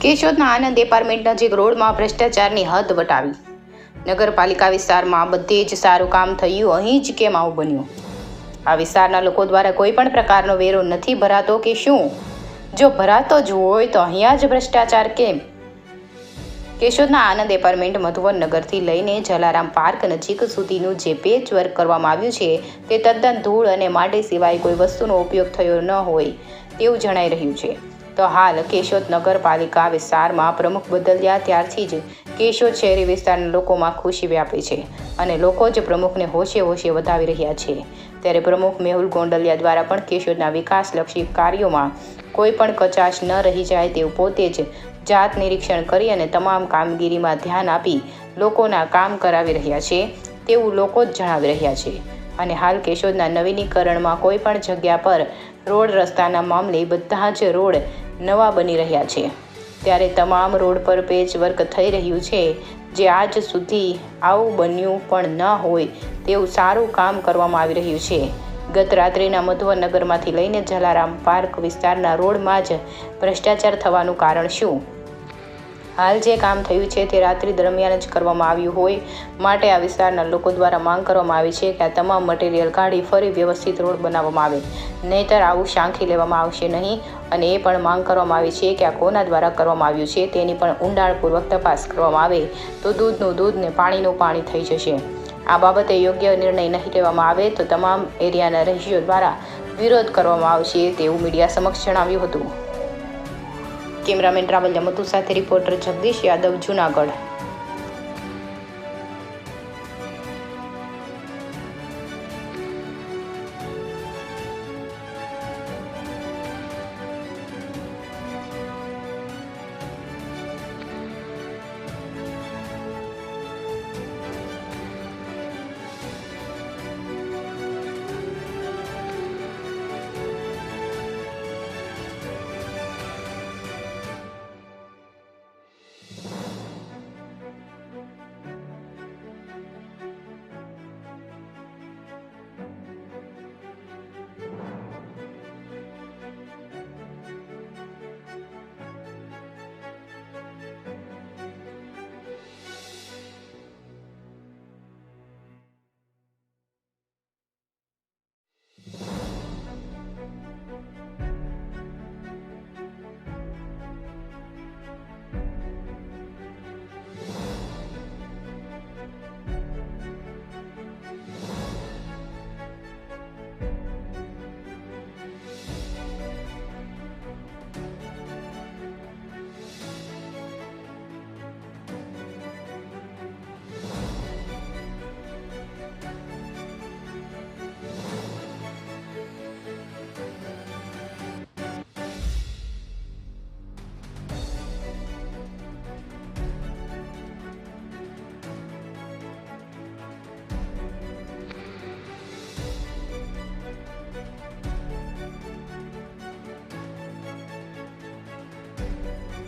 કેશોદના આનંદ apartment નજીક રોડમાં ભ્રષ્ટાચારની હદ વટાવી. નગરપાલિકા વિસ્તારમાં બધે જ સારું કામ થયું, અહીં જ કેમ આવું બન્યું? આ વિસ્તારના લોકો દ્વારા કોઈ પણ પ્રકારનો વેરો નથી ભરાતો કે શું? જો ભરાતો જ હોય તો અહીંયા જ ભ્રષ્ટાચાર કેમ? કેશોદના આનંદ એપાર્ટમેન્ટ મધુવન નગરથી લઈને જલારામ પાર્ક નજીક સુધીનું જે પેચ વર્ક કરવામાં આવ્યું છે તે તદ્દન ધૂળ અને માટી સિવાય કોઈ વસ્તુનો ઉપયોગ થયો ન હોય તેવું જણાઈ રહ્યું છે. તો હાલ કેશોદ નગરપાલિકા વિસ્તારમાં પ્રમુખ બદલ્યા ત્યારથી જ કેશોદ શહેરી વિસ્તારના લોકોમાં ખુશી વ્યાપી છે અને લોકો જ પ્રમુખને હોશે હોશે વધાવી રહ્યા છે. ત્યારે પ્રમુખ મેહુલ ગોંડલિયા દ્વારા પણ કેશોદના વિકાસલક્ષી કાર્યોમાં કોઈ પણ કચાશ ન રહી જાય તેવું પોતે જ જાત નિરીક્ષણ કરી અને તમામ કામગીરીમાં ધ્યાન આપી લોકોના કામ કરાવી રહ્યા છે તેવું લોકો જ જણાવી રહ્યા છે. અને હાલ કેશોદના નવીનીકરણમાં કોઈ પણ જગ્યા પર રોડ રસ્તાના મામલે બધા જ રોડ નવા બની રહ્યા છે. ત્યારે તમામ રોડ પર પેચ વર્ક થઈ રહ્યું છે, જે આજ સુધી આવું બન્યું પણ ન હોય તેવું સારું કામ કરવામાં આવી રહ્યું છે. ગત રાત્રિના મધુવન નગરમાંથી લઈને જલારામ પાર્ક વિસ્તારના રોડમાં જ ભ્રષ્ટાચાર થવાનું કારણ શું? હાલ જે કામ થયું છે તે રાત્રિ દરમિયાન જ કરવામાં આવ્યું હોય માટે આ વિસ્તારના લોકો દ્વારા માંગ કરવામાં આવી છે કે આ તમામ મટીરિયલ કાઢી ફરી વ્યવસ્થિત રોડ બનાવવામાં આવે, નહીંતર આવું સાંખી લેવામાં આવશે નહીં. અને એ પણ માંગ કરવામાં આવી છે કે આ કોના દ્વારા કરવામાં આવ્યું છે તેની પણ ઊંડાણપૂર્વક તપાસ કરવામાં આવે તો દૂધનું દૂધ ને પાણીનું પાણી થઈ જશે. આ બાબતે યોગ્ય નિર્ણય નહીં લેવામાં આવે તો તમામ એરિયાના રહીશો દ્વારા વિરોધ કરવામાં આવશે તેવું મીડિયા સમક્ષ જણાવ્યું હતું. કેમેરામેન રાવલ મધુ સાથે રિપોર્ટર જગદીશ યાદવ, જૂનાગઢ.